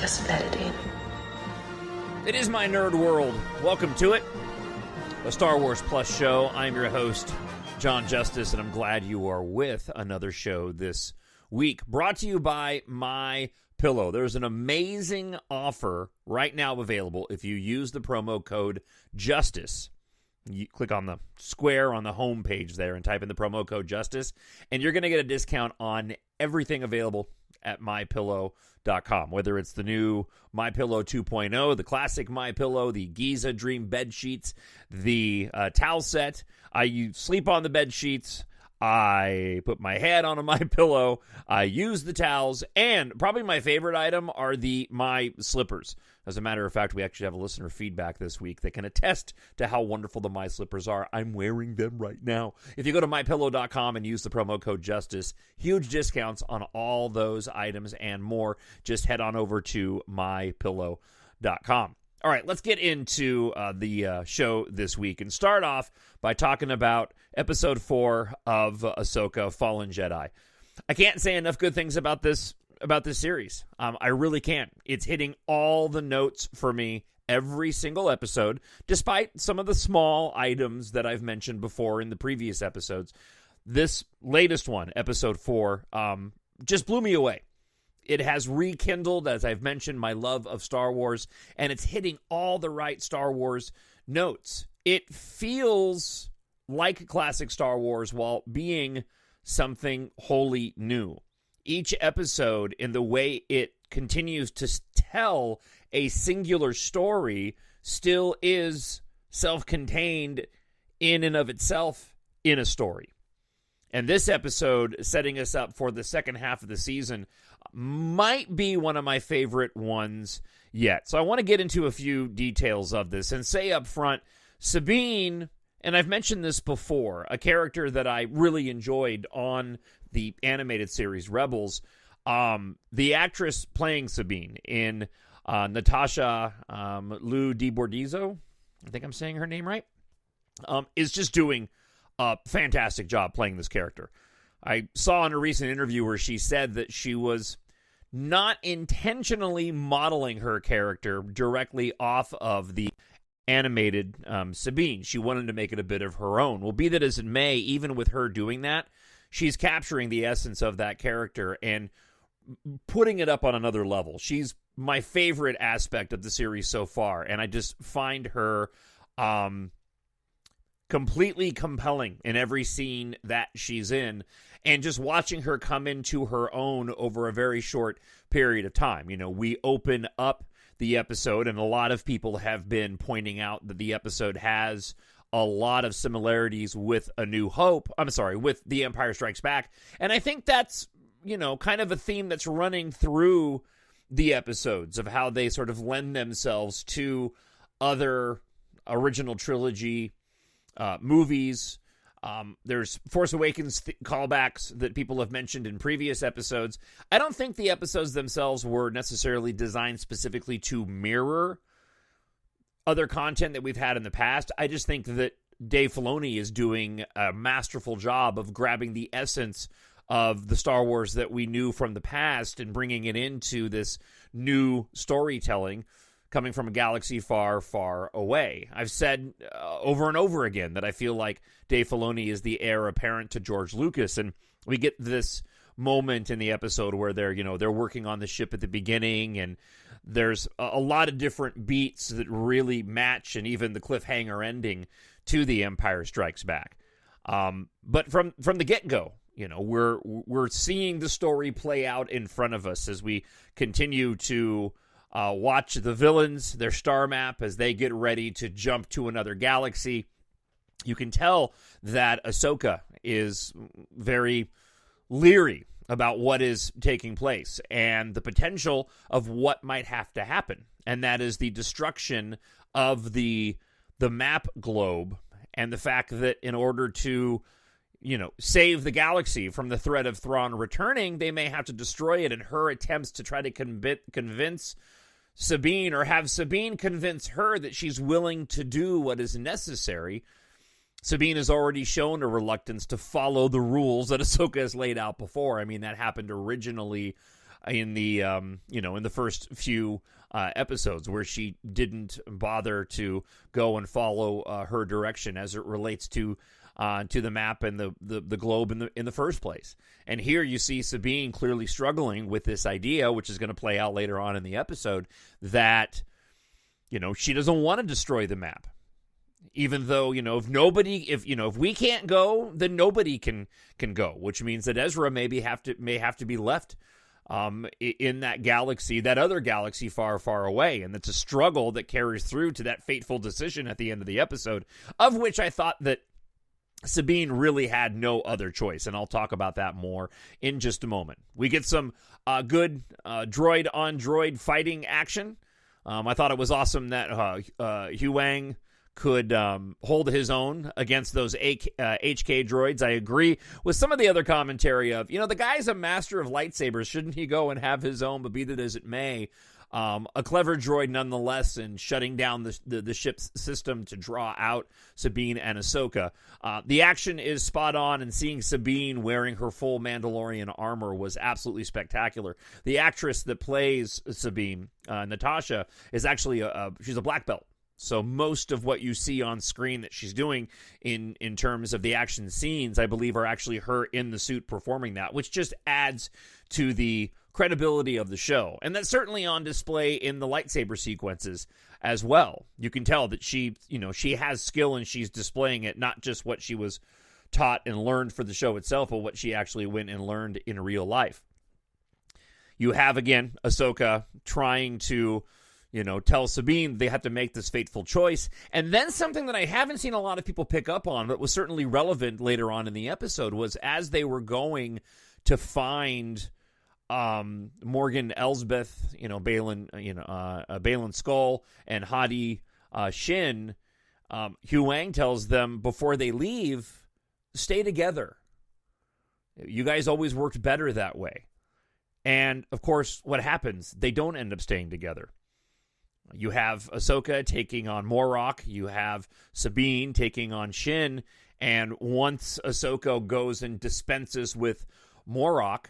us bedded in. It is my nerd world. Welcome to it, a Star Wars Plus show. I'm your host, Jon Justice, and I'm glad you are with another show this week. Brought to you by My Pillow. There's an amazing offer right now available if you use the promo code JUSTICE. You click on the square on the home page there and type in the promo code JUSTICE, and you're going to get a discount on everything available at MyPillow.com, whether it's the new MyPillow 2.0, the classic MyPillow, the Giza Dream bed sheets, the towel set. I sleep on the bed sheets. I put my head on my pillow. I use the towels, and probably my favorite item are my slippers. As a matter of fact, we actually have a listener feedback this week that can attest to how wonderful the My Slippers are. I'm wearing them right now. If you go to mypillow.com and use the promo code JUSTICE, huge discounts on all those items and more. Just head on over to mypillow.com. All right, let's get into the show this week and start off by talking about Episode 4 of Ahsoka, Fallen Jedi. I can't say enough good things about this series. I really can't. It's hitting all the notes for me every single episode, despite some of the small items that I've mentioned before in the previous episodes. This latest one, Episode 4, just blew me away. It has rekindled, as I've mentioned, my love of Star Wars, and it's hitting all the right Star Wars notes. It feels like classic Star Wars while being something wholly new. Each episode, in the way it continues to tell a singular story, still is self-contained in and of itself in a story. And this episode, setting us up for the second half of the season, might be one of my favorite ones yet. So I want to get into a few details of this and say up front, Sabine, and I've mentioned this before, a character that I really enjoyed on the animated series Rebels, the actress playing Sabine in Natasha Liu DiBordizzo, I think I'm saying her name right, is just doing a fantastic job playing this character. I saw in a recent interview where she said that she was not intentionally modeling her character directly off of the animated Sabine. She wanted to make it a bit of her own. Well, be that as it may, even with her doing that, she's capturing the essence of that character and putting it up on another level. She's my favorite aspect of the series so far, and I just find her completely compelling in every scene that she's in, and just watching her come into her own over a very short period of time. You know, we open up the episode, and a lot of people have been pointing out that the episode has a lot of similarities with with The Empire Strikes Back. And I think that's, kind of a theme that's running through the episodes of how they sort of lend themselves to other original trilogy movies. There's Force Awakens callbacks that people have mentioned in previous episodes. I don't think the episodes themselves were necessarily designed specifically to mirror other content that we've had in the past. I just think that Dave Filoni is doing a masterful job of grabbing the essence of the Star Wars that we knew from the past and bringing it into this new storytelling coming from a galaxy far, far away. I've said over and over again that I feel like Dave Filoni is the heir apparent to George Lucas, and we get this moment in the episode where they're working on the ship at the beginning, and there's a lot of different beats that really match, and even the cliffhanger ending to The Empire Strikes Back. But from the get-go, we're seeing the story play out in front of us as we continue to watch the villains, their star map, as they get ready to jump to another galaxy. You can tell that Ahsoka is very leery about what is taking place and the potential of what might have to happen. And that is the destruction of the map globe, and the fact that in order to, save the galaxy from the threat of Thrawn returning, they may have to destroy it. And her attempts to try to convince Sabine, or have Sabine convince her that she's willing to do what is necessary. Sabine has already shown a reluctance to follow the rules that Ahsoka has laid out before. I mean, that happened originally in the in the first few episodes, where she didn't bother to go and follow her direction as it relates to the map and the globe in the first place. And here you see Sabine clearly struggling with this idea, which is going to play out later on in the episode, that she doesn't want to destroy the map. Even though, if we can't go, then nobody can go, which means that Ezra may have to be left in that galaxy, that other galaxy far, far away. And it's a struggle that carries through to that fateful decision at the end of the episode, of which I thought that Sabine really had no other choice. And I'll talk about that more in just a moment. We get some good droid-on-droid fighting action. I thought it was awesome that Huyang could hold his own against those HK droids. I agree with some of the other commentary of, the guy's a master of lightsabers. Shouldn't he go and have his own? But be that as it may, a clever droid nonetheless in shutting down the ship's system to draw out Sabine and Ahsoka. The action is spot on, and seeing Sabine wearing her full Mandalorian armor was absolutely spectacular. The actress that plays Sabine, Natasha, is actually she's a black belt. So most of what you see on screen that she's doing in terms of the action scenes, I believe, are actually her in the suit performing that, which just adds to the credibility of the show. And that's certainly on display in the lightsaber sequences as well. You can tell that she has skill, and she's displaying it, not just what she was taught and learned for the show itself, but what she actually went and learned in real life. You have, again, Ahsoka trying to tell Sabine they have to make this fateful choice. And then something that I haven't seen a lot of people pick up on, but was certainly relevant later on in the episode, was as they were going to find Morgan Elsbeth, Baylan Skull, and Hadi Shin, Huyang tells them before they leave, stay together. You guys always worked better that way. And, of course, what happens? They don't end up staying together. You have Ahsoka taking on Morok. You have Sabine taking on Shin. And once Ahsoka goes and dispenses with Morok,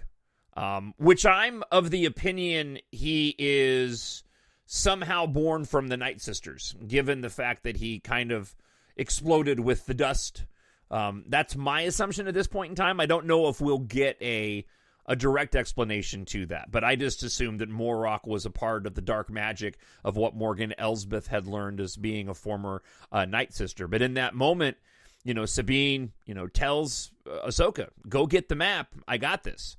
which I'm of the opinion he is somehow born from the Night Sisters, given the fact that he kind of exploded with the dust. That's my assumption at this point in time. I don't know if we'll get a direct explanation to that, but I just assumed that Morok was a part of the dark magic of what Morgan Elsbeth had learned as being a former Night Sister. But in that moment, Sabine, tells Ahsoka, go get the map. I got this.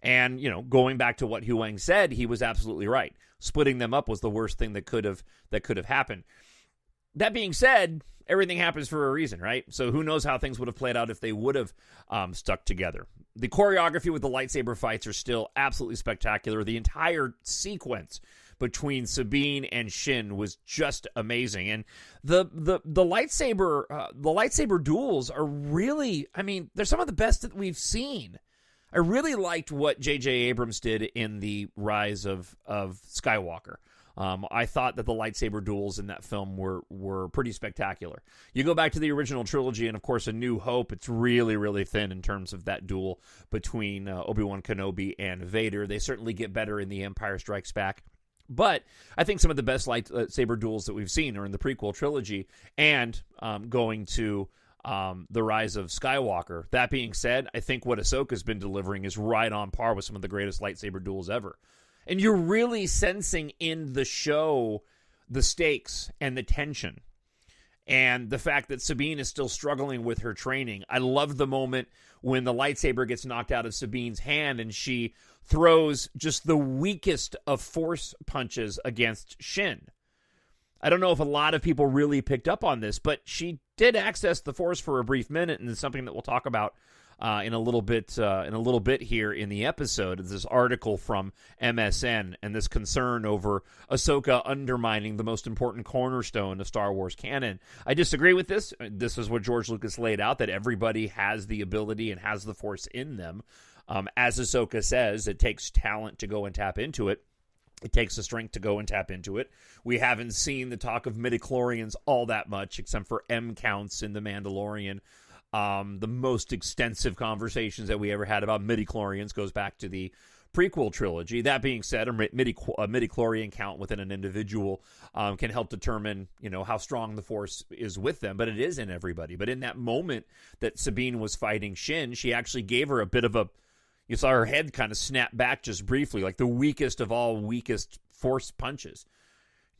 And, going back to what Huyang said, he was absolutely right. Splitting them up was the worst thing that could have happened. That being said, everything happens for a reason, right? So who knows how things would have played out if they would have stuck together. The choreography with the lightsaber fights are still absolutely spectacular. The entire sequence between Sabine and Shin was just amazing. And the lightsaber duels are really, they're some of the best that we've seen. I really liked what J.J. Abrams did in the Rise of Skywalker. I thought that the lightsaber duels in that film were pretty spectacular. You go back to the original trilogy, and of course, A New Hope, it's really, really thin in terms of that duel between Obi-Wan Kenobi and Vader. They certainly get better in The Empire Strikes Back. But I think some of the best lightsaber duels that we've seen are in the prequel trilogy and going to The Rise of Skywalker. That being said, I think what Ahsoka's been delivering is right on par with some of the greatest lightsaber duels ever. And you're really sensing in the show the stakes and the tension. And the fact that Sabine is still struggling with her training. I love the moment when the lightsaber gets knocked out of Sabine's hand and she throws just the weakest of force punches against Shin. I don't know if a lot of people really picked up on this, but she did access the Force for a brief minute, and it's something that we'll talk about in a little bit here in the episode. This article from MSN and this concern over Ahsoka undermining the most important cornerstone of Star Wars canon. I disagree with this. This is what George Lucas laid out, that everybody has the ability and has the Force in them. As Ahsoka says, it takes talent to go and tap into it. It takes the strength to go and tap into it. We haven't seen the talk of midichlorians all that much, except for M counts in The Mandalorian. The most extensive conversations that we ever had about midichlorians goes back to the prequel trilogy. That being said, a midichlorian count within an individual can help determine, how strong the Force is with them, but it is in everybody. But in that moment that Sabine was fighting Shin, she actually gave her a bit of you saw her head kind of snap back just briefly, like the weakest of all weakest Force punches,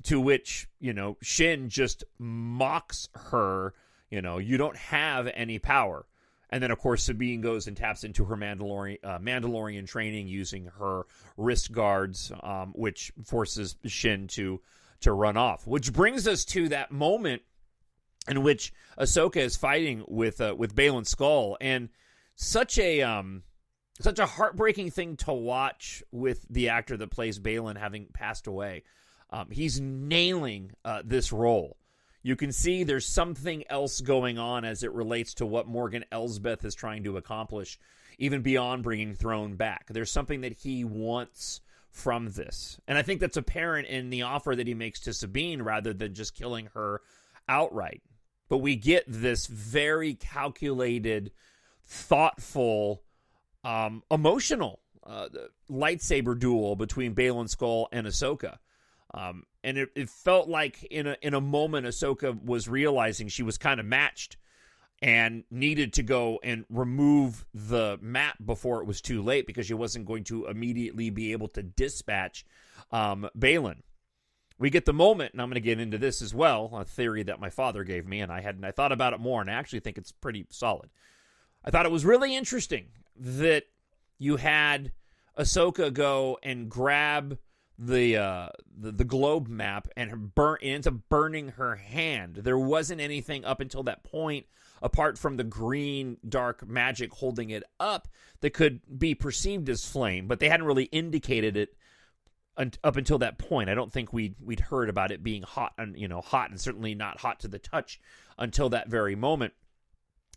to which, Shin just mocks her, you don't have any power. And then, of course, Sabine goes and taps into her Mandalorian training using her wrist guards, which forces Shin to run off. Which brings us to that moment in which Ahsoka is fighting with Baylan Skoll, and such a heartbreaking thing to watch with the actor that plays Baylan having passed away. He's nailing this role. You can see there's something else going on as it relates to what Morgan Elsbeth is trying to accomplish, even beyond bringing Throne back. There's something that he wants from this. And I think that's apparent in the offer that he makes to Sabine rather than just killing her outright. But we get this very calculated, thoughtful, emotional lightsaber duel between Baylan Skoll and Ahsoka. And it felt like in a moment Ahsoka was realizing she was kind of matched and needed to go and remove the map before it was too late, because she wasn't going to immediately be able to dispatch Baylan. We get the moment, and I'm going to get into this as well, a theory that my father gave me, and I thought about it more, and I actually think it's pretty solid. I thought it was really interesting that you had Ahsoka go and grab the globe map and ends up burning her hand. There wasn't anything up until that point, apart from the green dark magic holding it up, that could be perceived as flame, but they hadn't really indicated it up until that point. I don't think we'd heard about it being hot and certainly not hot to the touch until that very moment.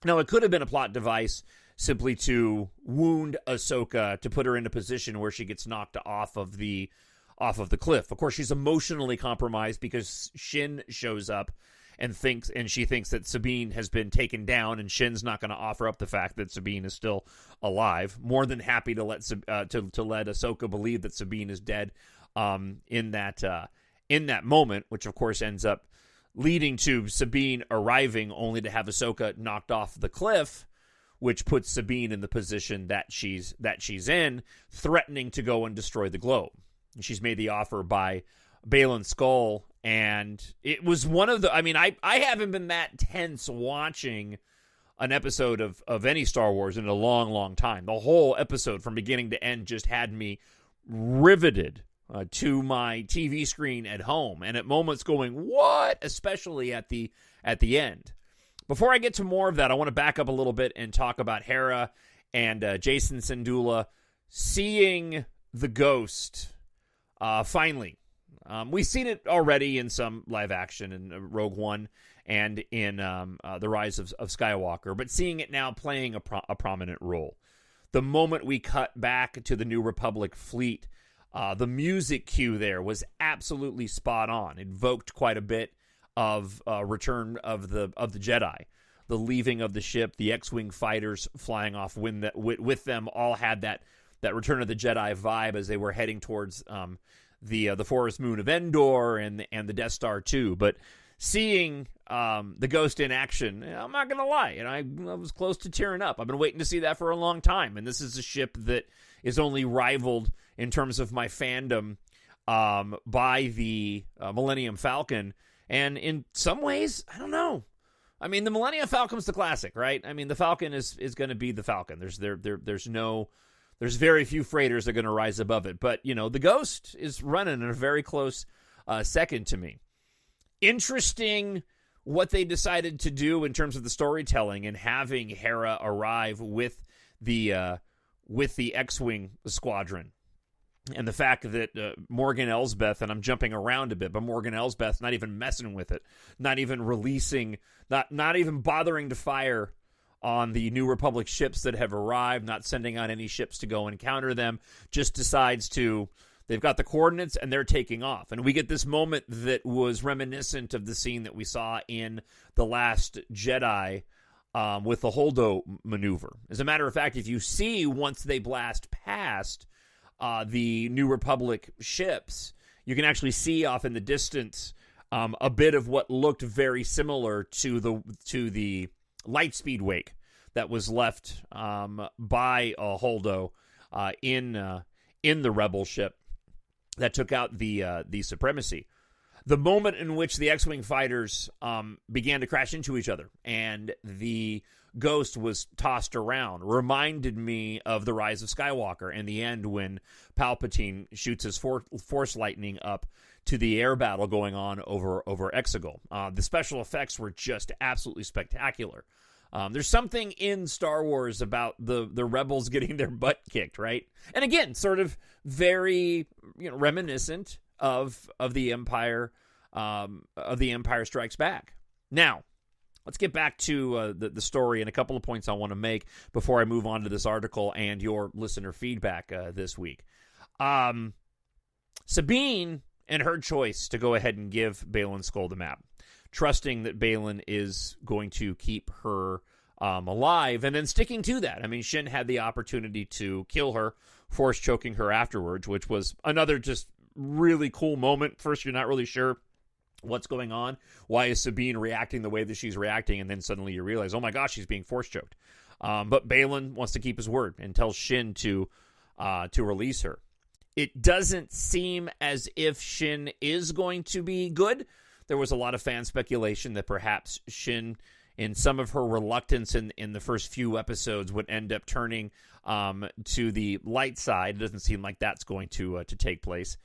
Now, it could have been a plot device simply to wound Ahsoka, to put her in a position where she gets knocked off of the cliff. Of course, she's emotionally compromised because Shin shows up and she thinks that Sabine has been taken down, and Shin's not going to offer up the fact that Sabine is still alive. More than happy to let Ahsoka believe that Sabine is dead in that moment, which of course ends up leading to Sabine arriving only to have Ahsoka knocked off the cliff, which puts Sabine in the position that she's in, threatening to go and destroy the globe. She's made the offer by Baylan Skoll, and it was one of the... I haven't been that tense watching an episode of any Star Wars in a long, long time. The whole episode from beginning to end just had me riveted to my TV screen at home, and at moments going, what? Especially at the end. Before I get to more of that, I want to back up a little bit and talk about Hera and Jason Syndulla seeing the ghost... finally. We've seen it already in some live action in Rogue One and in The Rise of Skywalker, but seeing it now playing a prominent role. The moment we cut back to the New Republic fleet, the music cue there was absolutely spot on. It evoked quite a bit of Return of the Jedi. The leaving of the ship, the X-Wing fighters flying off with them all had that Return of the Jedi vibe as they were heading towards the forest moon of Endor and the Death Star too. But seeing the Ghost in action, I'm not gonna lie, I was close to tearing up. I've been waiting to see that for a long time, and this is a ship that is only rivaled in terms of my fandom by the Millennium Falcon, and in some ways, I don't know. The Millennium Falcon's the classic, right? The Falcon is going to be the Falcon. There's very few freighters that are going to rise above it. But, the Ghost is running in a very close second to me. Interesting what they decided to do in terms of the storytelling and having Hera arrive with the X-Wing squadron. And the fact that Morgan Elsbeth, and I'm jumping around a bit, but Morgan Elsbeth not even messing with it, not even releasing, not even bothering to fire on the New Republic ships that have arrived, not sending out any ships to go encounter them, just decides they've got the coordinates and they're taking off. And we get this moment that was reminiscent of the scene that we saw in The Last Jedi, with the Holdo maneuver. As a matter of fact, if you see once they blast past the New Republic ships, you can actually see off in the distance a bit of what looked very similar to the lightspeed wake that was left by Holdo in the Rebel ship that took out the Supremacy. The moment in which the X-Wing fighters began to crash into each other and the Ghost was tossed around reminded me of the Rise of Skywalker and the end when Palpatine shoots his force lightning up to the air battle going on over Exegol. The special effects were just absolutely spectacular. There's something in Star Wars about the rebels getting their butt kicked, right? And again, sort of very reminiscent of the Empire Strikes Back. Now, let's get back to the story and a couple of points I want to make before I move on to this article and your listener feedback this week. Sabine and her choice to go ahead and give Baylan Skoll the map, trusting that Baylan is going to keep her alive, and then sticking to that. I mean, Shin had the opportunity to kill her, force choking her afterwards, which was another just really cool moment. First, you're not really sure what's going on. Why is Sabine reacting the way that she's reacting? And then suddenly you realize, oh my gosh, she's being force choked. But Baylan wants to keep his word and tells Shin to release her. It doesn't seem as if Shin is going to be good. There was a lot of fan speculation that perhaps Shin, in some of her reluctance in the first few episodes, would end up turning to the light side. It doesn't seem like that's going to take place.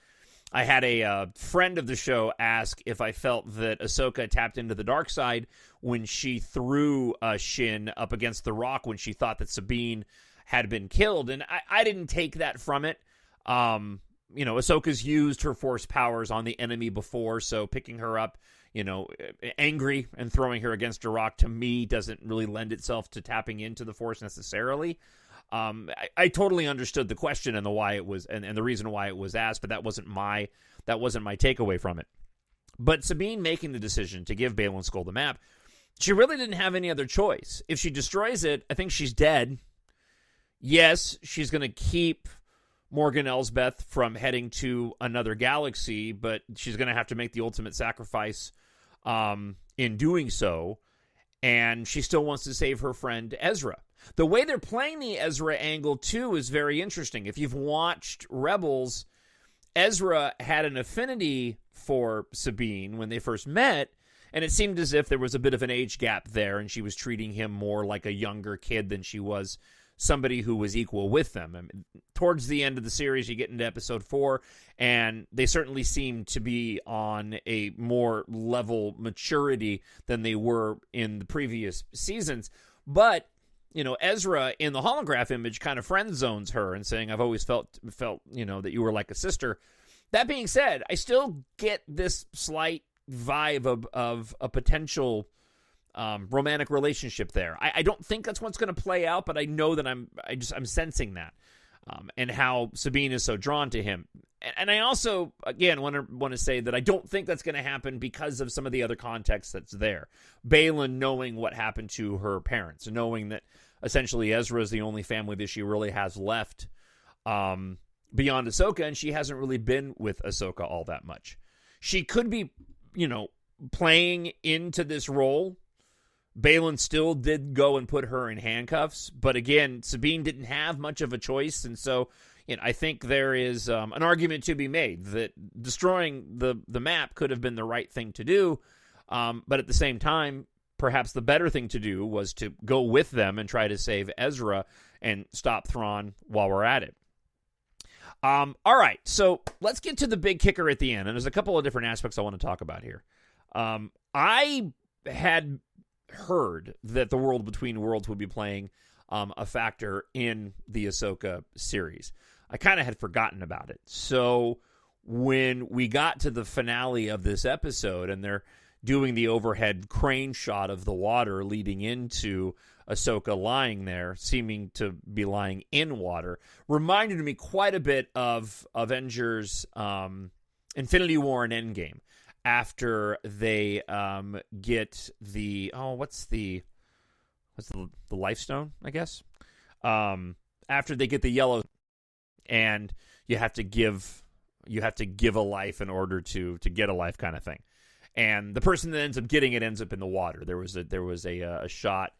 I had a friend of the show ask if I felt that Ahsoka tapped into the dark side when she threw Shin up against the rock when she thought that Sabine had been killed. And I didn't take that from it. Ahsoka's used her force powers on the enemy before, so picking her up, angry and throwing her against a rock, to me, doesn't really lend itself to tapping into the force necessarily. I totally understood the question and the why it was, and the reason why it was asked, but that wasn't my takeaway from it. But Sabine making the decision to give Baylan Skoll the map, she really didn't have any other choice. If she destroys it, I think she's dead. Yes, she's going to keep Morgan Elsbeth from heading to another galaxy, but she's going to have to make the ultimate sacrifice in doing so, and she still wants to save her friend Ezra. The way they're playing the Ezra angle, too, is very interesting. If you've watched Rebels, Ezra had an affinity for Sabine when they first met, and it seemed as if there was a bit of an age gap there, and she was treating him more like a younger kid than she was somebody who was equal with them. I mean, towards the end of the series, you get into episode 4, and they certainly seem to be on a more level maturity than they were in the previous seasons. But, Ezra in the holograph image kind of friend zones her and saying, I've always felt, that you were like a sister. That being said, I still get this slight vibe of a potential romantic relationship there. I don't think that's what's going to play out, but I know that I'm sensing that, and how Sabine is so drawn to him. And I also, again, want to say that I don't think that's going to happen because of some of the other context that's there. Baylan knowing what happened to her parents, knowing that essentially Ezra is the only family that she really has left beyond Ahsoka, and she hasn't really been with Ahsoka all that much. She could be, playing into this role. Baylan still did go and put her in handcuffs, but again, Sabine didn't have much of a choice, and so I think there is an argument to be made that destroying the map could have been the right thing to do, but at the same time, perhaps the better thing to do was to go with them and try to save Ezra and stop Thrawn while we're at it. All right, so let's get to the big kicker at the end, and there's a couple of different aspects I want to talk about here. I had heard that the World Between Worlds would be playing a factor in the Ahsoka series. I kind of had forgotten about it. So when we got to the finale of this episode and they're doing the overhead crane shot of the water leading into Ahsoka lying there, seeming to be lying in water, reminded me quite a bit of Avengers Infinity War and Endgame. After they get the That's the life stone, I guess. After they get the yellow, and you have to give a life in order to get a life, kind of thing. And the person that ends up getting it ends up in the water. There was a shot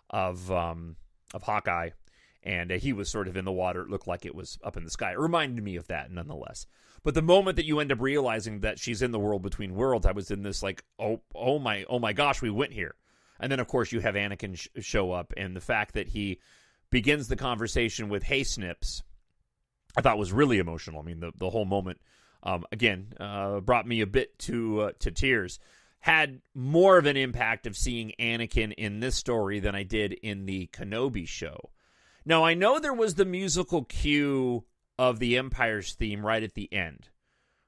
of Hawkeye, and he was sort of in the water. It looked like it was up in the sky. It reminded me of that, nonetheless. But the moment that you end up realizing that she's in the world between worlds, I was in this like, oh my gosh, we went here. And then, of course, you have Anakin show up, and the fact that he begins the conversation with, "Hey, Snips," I thought was really emotional. I mean, the whole moment, brought me a bit to tears. Had more of an impact of seeing Anakin in this story than I did in the Kenobi show. Now, I know there was the musical cue of the Empire's theme right at the end,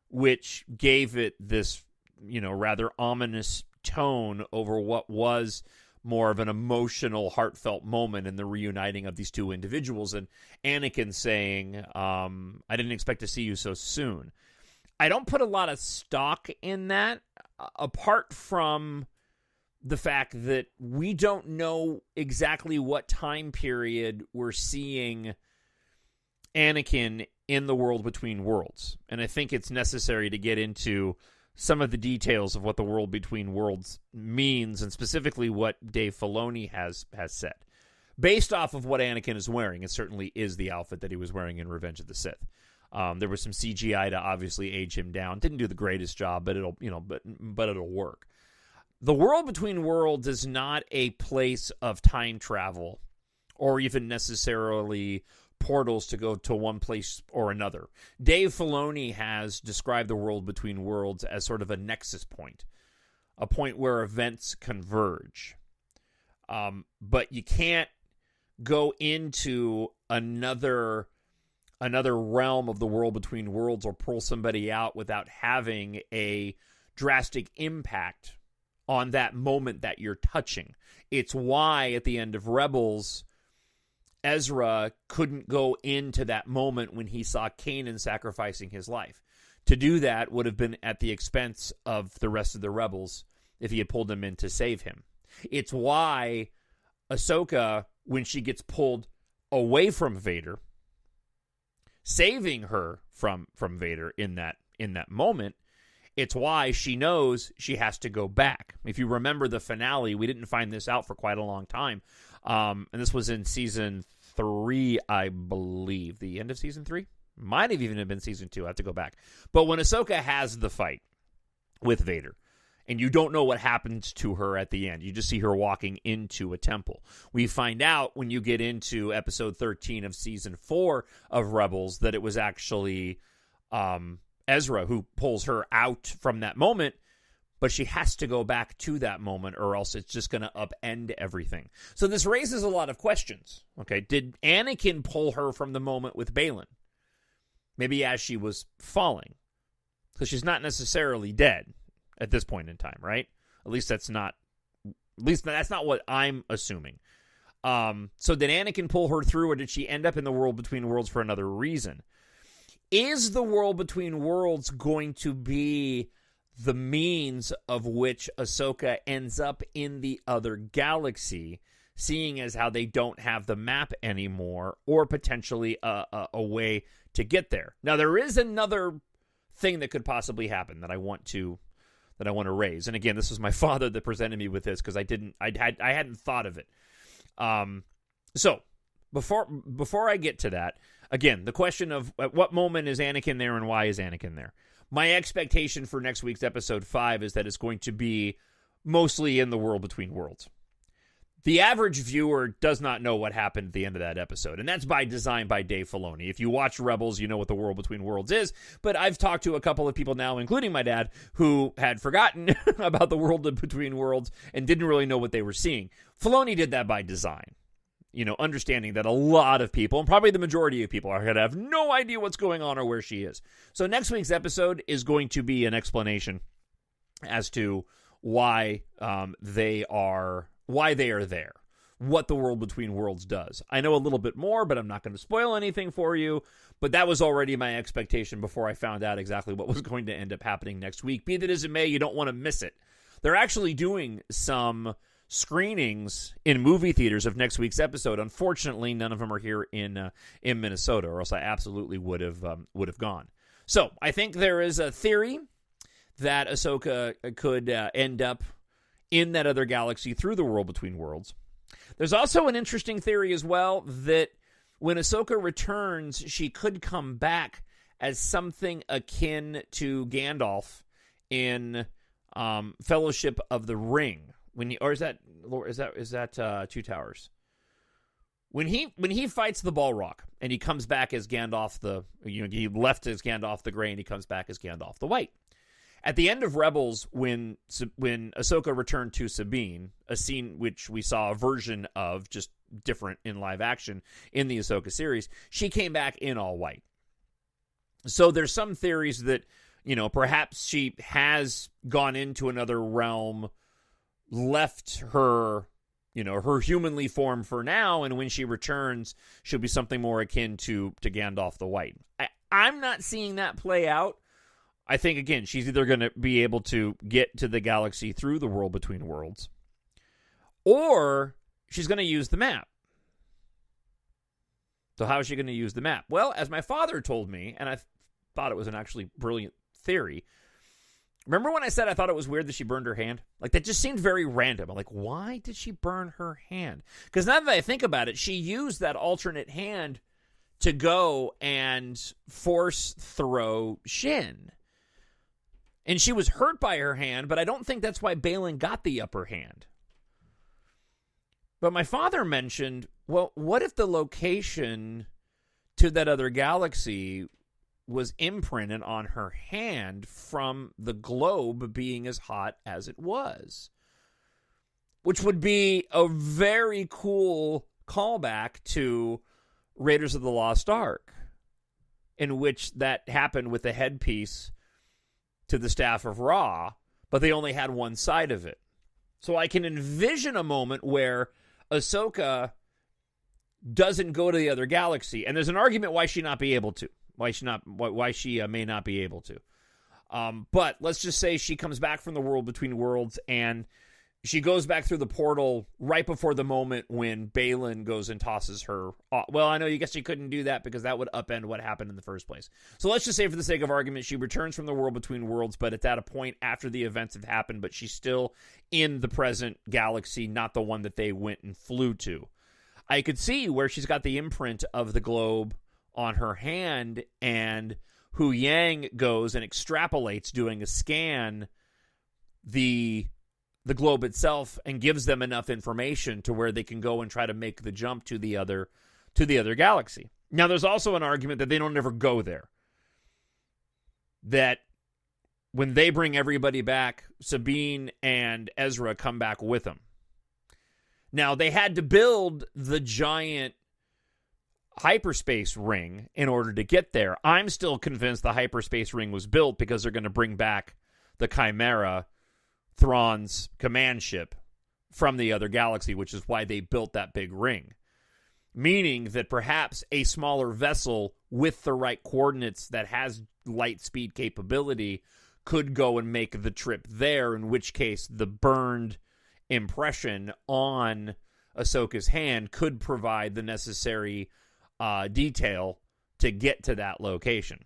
which gave it this, rather ominous tone over what was more of an emotional, heartfelt moment in the reuniting of these two individuals, and Anakin saying, "I didn't expect to see you so soon." I don't put a lot of stock in that, apart from the fact that we don't know exactly what time period we're seeing Anakin in the world between worlds. And I think it's necessary to get into some of the details of what the world between worlds means, and specifically what Dave Filoni has said. Based off of what Anakin is wearing, it certainly is the outfit that he was wearing in Revenge of the Sith. There was some CGI to obviously age him down. Didn't do the greatest job, but it'll work. The world between worlds is not a place of time travel or even necessarily portals to go to one place or another. Dave Filoni has described the world between worlds as sort of a nexus point, a point where events converge. But you can't go into another realm of the world between worlds or pull somebody out without having a drastic impact on that moment that you're touching. It's why at the end of Rebels, Ezra couldn't go into that moment when he saw Kanan sacrificing his life. To do that would have been at the expense of the rest of the rebels if he had pulled them in to save him. It's why Ahsoka, when she gets pulled away from Vader, saving her from Vader in that moment, it's why she knows she has to go back. If you remember the finale, we didn't find this out for quite a long time. And this was in season 3, I believe. The end of season 3? Might have even been season 2. I have to go back. But when Ahsoka has the fight with Vader, and you don't know what happens to her at the end, you just see her walking into a temple. We find out when you get into episode 13 of season 4 of Rebels that it was actually Ezra who pulls her out from that moment, but she has to go back to that moment or else it's just going to upend everything. So this raises a lot of questions. Okay, did Anakin pull her from the moment with Baylan? Maybe as she was falling. Because she's not necessarily dead at this point in time, right? At least that's not what I'm assuming. So did Anakin pull her through, or did she end up in the world between worlds for another reason? Is the world between worlds going to be the means of which Ahsoka ends up in the other galaxy, seeing as how they don't have the map anymore, or potentially a way to get there? Now, there is another thing that could possibly happen that I want to raise. And again, this was my father that presented me with this because I hadn't thought of it. So before I get to that, again, the question of at what moment is Anakin there and why is Anakin there? My expectation for next week's episode 5 is that it's going to be mostly in the world between worlds. The average viewer does not know what happened at the end of that episode, and that's by design by Dave Filoni. If you watch Rebels, you know what the world between worlds is, but I've talked to a couple of people now, including my dad, who had forgotten about the world between worlds and didn't really know what they were seeing. Filoni did that by design. Understanding that a lot of people, and probably the majority of people, are going to have no idea what's going on or where she is. So next week's episode is going to be an explanation as to why they are there, what the world between worlds does. I know a little bit more, but I'm not going to spoil anything for you. But that was already my expectation before I found out exactly what was going to end up happening next week. Be that as it may, you don't want to miss it. They're actually doing some screenings in movie theaters of next week's episode. Unfortunately, none of them are here in Minnesota, or else I absolutely would have gone. So I think there is a theory that Ahsoka could end up in that other galaxy through the world between worlds. There's also an interesting theory as well that when Ahsoka returns, she could come back as something akin to Gandalf in Fellowship of the Ring. Is that Two Towers? When he fights the Balrog and he comes back as Gandalf he left as Gandalf the Grey and he comes back as Gandalf the White. At the end of Rebels, when Ahsoka returned to Sabine, a scene which we saw a version of, just different in live action in the Ahsoka series, she came back in all white. So there's some theories that, perhaps she has gone into another realm, left her, her humanly form for now, and when she returns, she'll be something more akin to Gandalf the White. I'm not seeing that play out. I think, again, she's either going to be able to get to the galaxy through the world between worlds, or she's going to use the map. So how is she going to use the map? Well, as my father told me, and I thought it was an actually brilliant theory, remember when I said I thought it was weird that she burned her hand? Like, that just seemed very random. I'm like, why did she burn her hand? Because now that I think about it, she used that alternate hand to go and force throw Shin. And she was hurt by her hand, but I don't think that's why Baylan got the upper hand. But my father mentioned, well, what if the location to that other galaxy was imprinted on her hand from the globe being as hot as it was? Which would be a very cool callback to Raiders of the Lost Ark, in which that happened with the headpiece to the Staff of Ra, but they only had one side of it. So I can envision a moment where Ahsoka doesn't go to the other galaxy, and there's an argument why she not be able to, why she may not be able to. But let's just say she comes back from the world between worlds, and she goes back through the portal right before the moment when Baylan goes and tosses her off. Well, I know you guess she couldn't do that because that would upend what happened in the first place. So let's just say, for the sake of argument, she returns from the world between worlds, but it's at a point after the events have happened, but she's still in the present galaxy, not the one that they went and flew to. I could see where she's got the imprint of the globe on her hand, and Hu Yang goes and extrapolates, doing a scan, the globe itself, and gives them enough information to where they can go and try to make the jump to the other galaxy. Now, there's also an argument that they don't ever go there. That when they bring everybody back, Sabine and Ezra come back with them. Now, they had to build the giant hyperspace ring in order to get there. I'm still convinced the hyperspace ring was built because they're going to bring back the Chimera, Thrawn's command ship, from the other galaxy, which is why they built that big ring. Meaning that perhaps a smaller vessel with the right coordinates that has light speed capability could go and make the trip there, in which case the burned impression on Ahsoka's hand could provide the necessary detail to get to that location.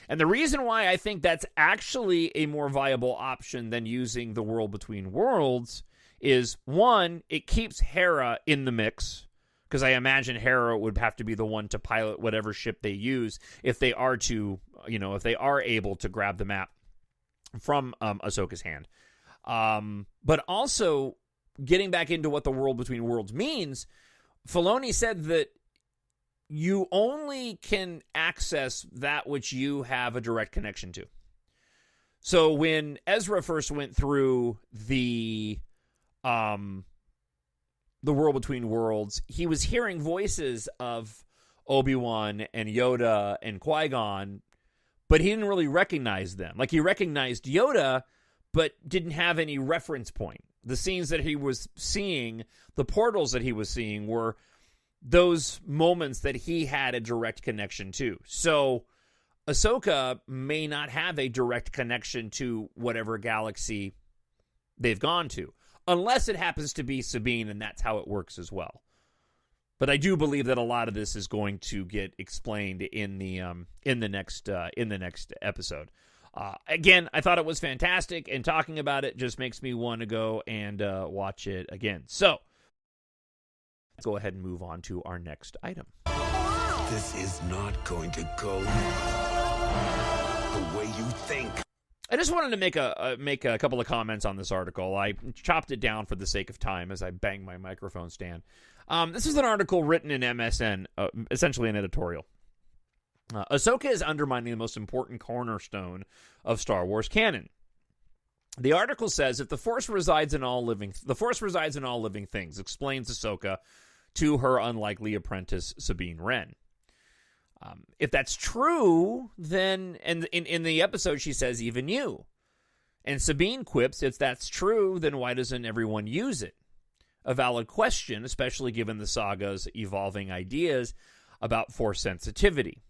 And the reason why I think that's actually a more viable option than using the world between worlds is, one, it keeps Hera in the mix, because I imagine Hera would have to be the one to pilot whatever ship they use if they are able to grab the map from Ahsoka's hand. But also, getting back into what the world between worlds means, Filoni said that you only can access that which you have a direct connection to. So when Ezra first went through the world between worlds, he was hearing voices of Obi-Wan and Yoda and Qui-Gon, but he didn't really recognize them. Like, he recognized Yoda, but didn't have any reference point. The scenes that he was seeing, the portals that he was seeing, were those moments that he had a direct connection to. So Ahsoka may not have a direct connection to whatever galaxy they've gone to. unless it happens to be Sabine, and that's how it works as well. But I do believe that a lot of this is going to get explained in the next episode. Again, I thought it was fantastic, and talking about it just makes me want to go and watch it again. So, let's go ahead and move on to our next item. This is not going to go the way you think. I just wanted to make a couple of comments on this article. I chopped it down for the sake of time as I banged my microphone stand. This is an article written in MSN, essentially an editorial. Ahsoka is undermining the most important cornerstone of Star Wars canon. The article says that the Force resides in all living things, explains Ahsoka to her unlikely apprentice Sabine Wren. If that's true, then and in the episode she says even you. And Sabine quips, if that's true, then why doesn't everyone use it? A valid question, especially given the saga's evolving ideas about Force sensitivity.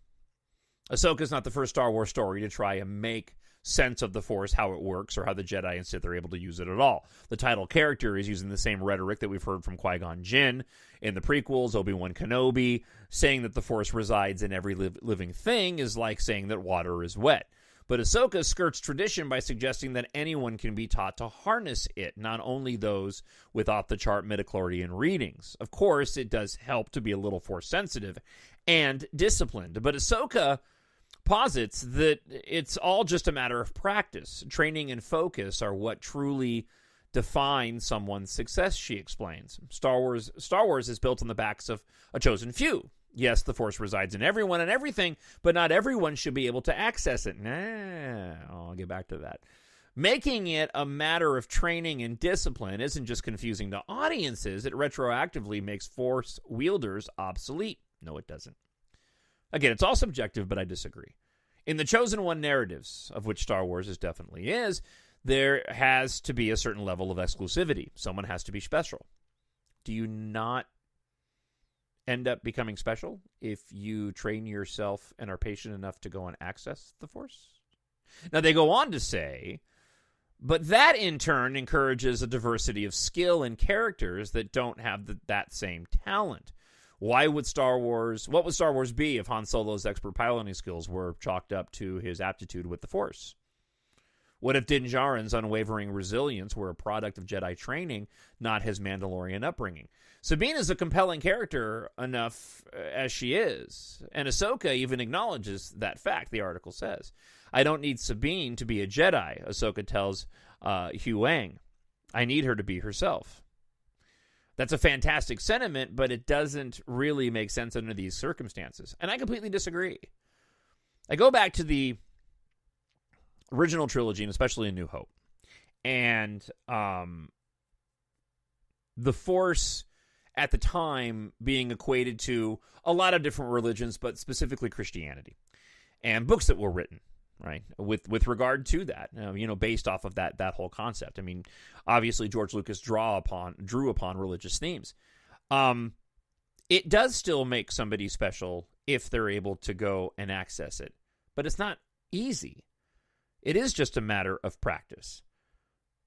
Ahsoka is not the first Star Wars story to try and make sense of the Force, how it works, or how the Jedi and Sith are able to use it at all. The title character is using the same rhetoric that we've heard from Qui-Gon Jinn in the prequels, Obi-Wan Kenobi. Saying that the Force resides in every living thing is like saying that water is wet. But Ahsoka skirts tradition by suggesting that anyone can be taught to harness it, not only those with off-the-chart midichlorian readings. Of course, it does help to be a little Force-sensitive and disciplined, but Ahsoka posits that it's all just a matter of practice. Training and focus are what truly define someone's success, she explains. Star Wars is built on the backs of a chosen few. Yes, the Force resides in everyone and everything, but not everyone should be able to access it. I'll get back to that. Making it a matter of training and discipline isn't just confusing to audiences, it retroactively makes Force wielders obsolete. No, it doesn't. Again, it's all subjective, but I disagree. In the Chosen One narratives, of which Star Wars definitely is, there has to be a certain level of exclusivity. Someone has to be special. Do you not end up becoming special if you train yourself and are patient enough to go and access the Force? Now, they go on to say, but that in turn encourages a diversity of skill and characters that don't have that same talent. What would Star Wars be if Han Solo's expert piloting skills were chalked up to his aptitude with the Force? What if Din Djarin's unwavering resilience were a product of Jedi training, not his Mandalorian upbringing? Sabine is a compelling character enough as she is, and Ahsoka even acknowledges that fact, the article says. I don't need Sabine to be a Jedi, Ahsoka tells Hugh Wang. I need her to be herself. That's a fantastic sentiment, but it doesn't really make sense under these circumstances. And I completely disagree. I go back to the original trilogy, and especially A New Hope. And the Force at the time being equated to a lot of different religions, but specifically Christianity. And books that were written, right, with regard to that, based off of that whole concept. I mean, obviously George Lucas drew upon religious themes. It does still make somebody special if they're able to go and access it, but it's not easy. It is just a matter of practice.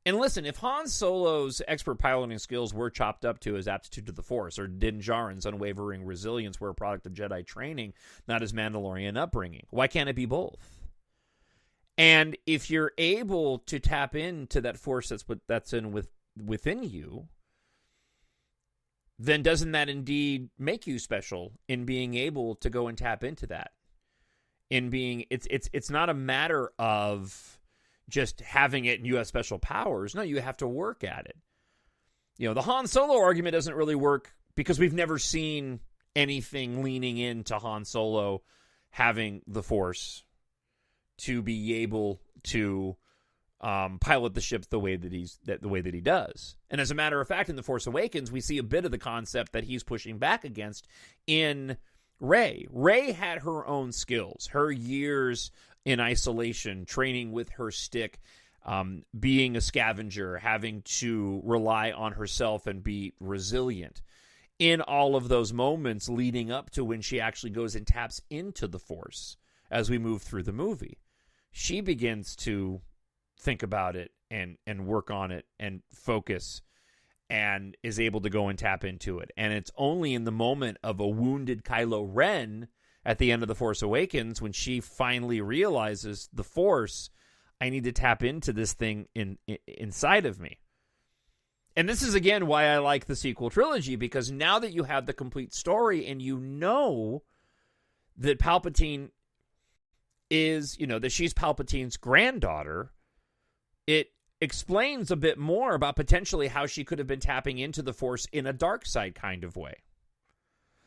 And listen, if Han Solo's expert piloting skills were chopped up to his aptitude to the Force, or Din Djarin's unwavering resilience were a product of Jedi training, not his Mandalorian upbringing, why can't it be both? And if you're able to tap into that Force that's within you, then doesn't that indeed make you special in being able to go and tap into that? It's not a matter of just having it and you have special powers. No, you have to work at it. The Han Solo argument doesn't really work because we've never seen anything leaning into Han Solo having the Force to be able to pilot the ship the way that he does. And as a matter of fact, in The Force Awakens, we see a bit of the concept that he's pushing back against in Rey. Rey had her own skills, her years in isolation, training with her stick, being a scavenger, having to rely on herself and be resilient. In all of those moments leading up to when she actually goes and taps into the Force as we move through the movie, she begins to think about it and work on it and focus and is able to go and tap into it. And it's only in the moment of a wounded Kylo Ren at the end of The Force Awakens when she finally realizes the Force, I need to tap into this thing inside of me. And this is, again, why I like the sequel trilogy, because now that you have the complete story and you know that Palpatine is, that she's Palpatine's granddaughter, it explains a bit more about potentially how she could have been tapping into the Force in a dark side kind of way.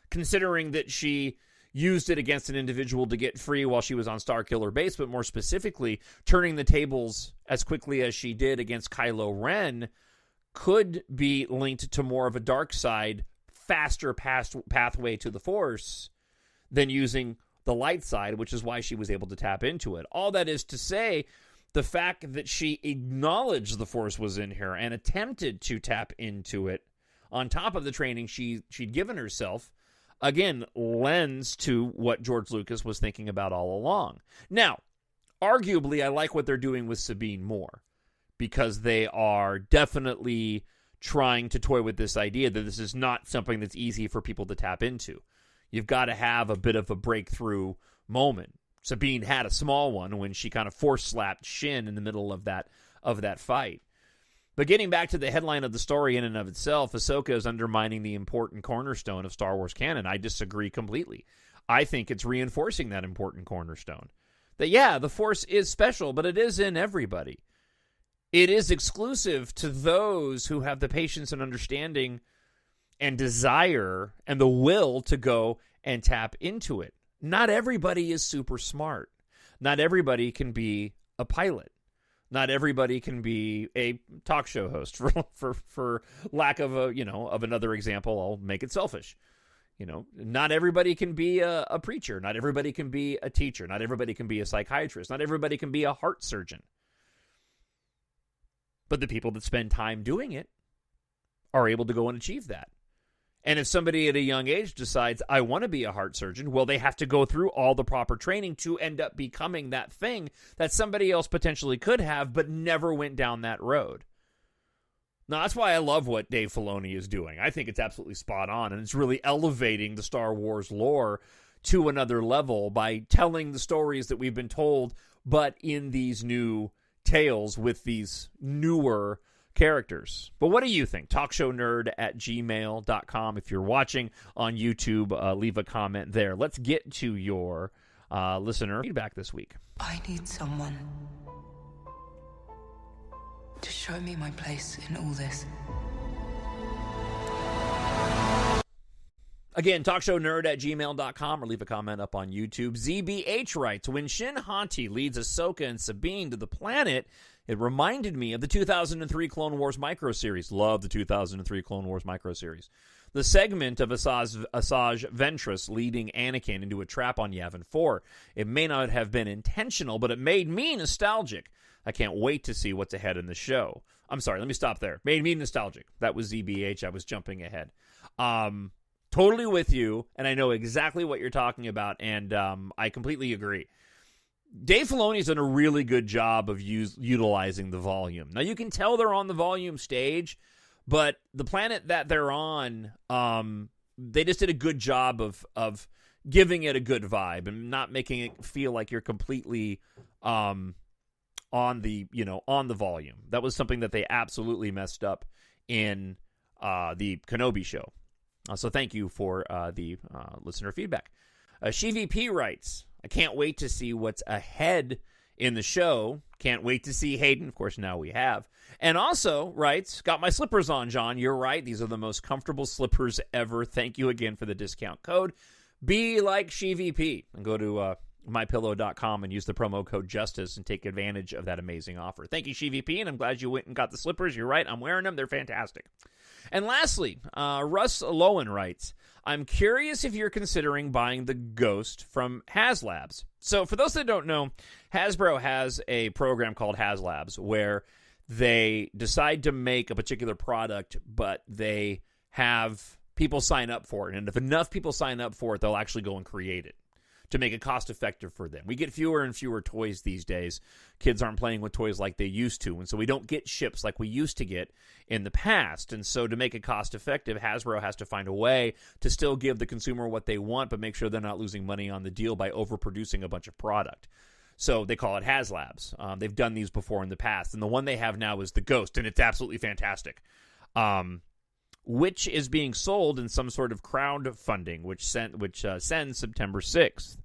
Considering that she used it against an individual to get free while she was on Starkiller Base, but more specifically, turning the tables as quickly as she did against Kylo Ren could be linked to more of a dark side, faster pathway to the Force than using the light side, which is why she was able to tap into it. All that is to say, the fact that she acknowledged the Force was in her and attempted to tap into it, on top of the training she'd given herself, again, lends to what George Lucas was thinking about all along. Now, arguably, I like what they're doing with Sabine more, because they are definitely trying to toy with this idea that this is not something that's easy for people to tap into. You've got to have a bit of a breakthrough moment. Sabine had a small one when she kind of force-slapped Shin in the middle of that fight. But getting back to the headline of the story in and of itself, Ahsoka is undermining the important cornerstone of Star Wars canon. I disagree completely. I think it's reinforcing that important cornerstone. That, yeah, the Force is special, but it is in everybody. It is exclusive to those who have the patience and understanding and desire and the will to go and tap into it. Not everybody is super smart. Not everybody can be a pilot. Not everybody can be a talk show host. For lack of of another example, I'll make it selfish. Not everybody can be a preacher. Not everybody can be a teacher. Not everybody can be a psychiatrist. Not everybody can be a heart surgeon. But the people that spend time doing it are able to go and achieve that. And if somebody at a young age decides, I want to be a heart surgeon, well, they have to go through all the proper training to end up becoming that thing that somebody else potentially could have, but never went down that road. Now, that's why I love what Dave Filoni is doing. I think it's absolutely spot on, and it's really elevating the Star Wars lore to another level by telling the stories that we've been told, but in these new tales with these newer characters. But what do you think? TalkShowNerd@gmail.com. If you're watching on YouTube, leave a comment there. Let's get to your listener feedback this week. I need someone to show me my place in all this. Again, TalkShowNerd@gmail.com or leave a comment up on YouTube. ZBH writes, when Shin Hanti leads Ahsoka and Sabine to the planet, it reminded me of the 2003 Clone Wars microseries. Love the 2003 Clone Wars microseries. The segment of Asajj Ventress leading Anakin into a trap on Yavin 4. It may not have been intentional, but it made me nostalgic. I can't wait to see what's ahead in the show. I'm sorry, let me stop there. Made me nostalgic. That was ZBH. I was jumping ahead. Totally with you, and I know exactly what you're talking about, and I completely agree. Dave Filoni's done a really good job of utilizing the volume. Now, you can tell they're on the volume stage, but the planet that they're on, they just did a good job of giving it a good vibe and not making it feel like you're completely on the volume. That was something that they absolutely messed up in the Kenobi show. So thank you for the listener feedback. SheVP writes, I can't wait to see what's ahead in the show. Can't wait to see Hayden. Of course, now we have. And also writes, got my slippers on, John. You're right. These are the most comfortable slippers ever. Thank you again for the discount code. Be like SheVP. And go to mypillow.com and use the promo code Justice and take advantage of that amazing offer. Thank you, SheVP, and I'm glad you went and got the slippers. You're right. I'm wearing them. They're fantastic. And lastly, Russ Lowen writes, I'm curious if you're considering buying the Ghost from HasLabs. So for those that don't know, Hasbro has a program called HasLabs where they decide to make a particular product, but they have people sign up for it. And if enough people sign up for it, they'll actually go and create it to make it cost-effective for them. We get fewer and fewer toys these days. Kids aren't playing with toys like they used to, and so we don't get ships like we used to get in the past. And so to make it cost-effective, Hasbro has to find a way to still give the consumer what they want, but make sure they're not losing money on the deal by overproducing a bunch of product. So they call it HasLabs. They've done these before in the past, and the one they have now is the Ghost, and it's absolutely fantastic. Which is being sold in some sort of crowdfunding, which sends September 6th.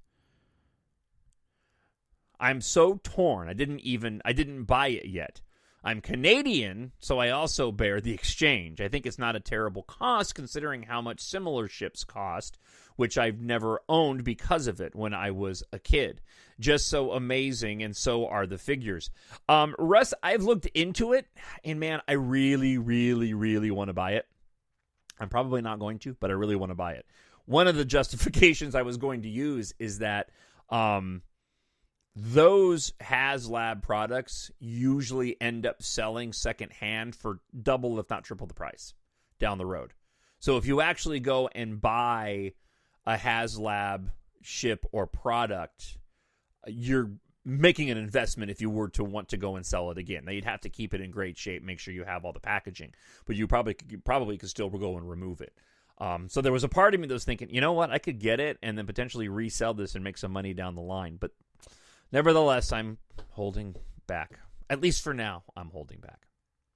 I'm so torn. I didn't buy it yet. I'm Canadian, so I also bear the exchange. I think it's not a terrible cost considering how much similar ships cost, which I've never owned because of it when I was a kid. Just so amazing, and so are the figures. Russ, I've looked into it, and man, I really, really, really want to buy it. I'm probably not going to, but I really want to buy it. One of the justifications I was going to use is that those HasLab products usually end up selling secondhand for double, if not triple the price down the road. So if you actually go and buy a HasLab ship or product, you're making an investment if you were to want to go and sell it again. Now, you'd have to keep it in great shape, make sure you have all the packaging, but you probably could still go and remove it. So there was a part of me that was thinking, you know what, I could get it and then potentially resell this and make some money down the line. But nevertheless, I'm holding back. At least for now, I'm holding back.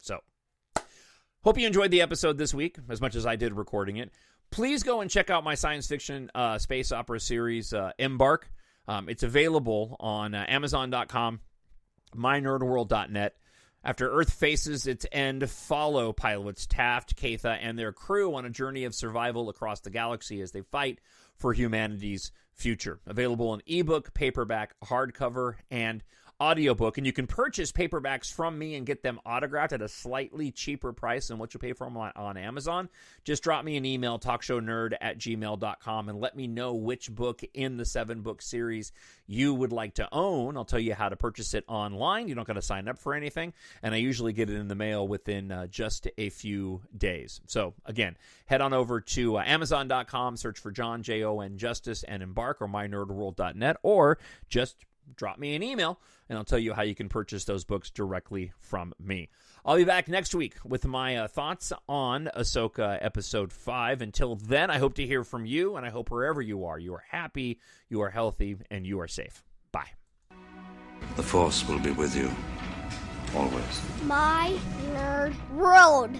So, hope you enjoyed the episode this week as much as I did recording it. Please go and check out my science fiction space opera series, EMBARK. It's available on Amazon.com, mynerdworld.net. After Earth faces its end, follow pilots Taft, Kaytha, and their crew on a journey of survival across the galaxy as they fight for humanity's future. Available in ebook, paperback, hardcover, and audiobook. And you can purchase paperbacks from me and get them autographed at a slightly cheaper price than what you pay for them on Amazon. Just drop me an email, talkshownerd@gmail.com, and let me know which book in the 7-book series you would like to own. I'll tell you how to purchase it online. You don't got to sign up for anything, and I usually get it in the mail within just a few days. So, again, head on over to Amazon.com, search for Jon, Jon Justice, and EMBARK, or mynerdworld.net, or just drop me an email, and I'll tell you how you can purchase those books directly from me. I'll be back next week with my thoughts on Ahsoka Episode 5. Until then, I hope to hear from you, and I hope wherever you are happy, you are healthy, and you are safe. Bye. The Force will be with you, always. My Nerd World.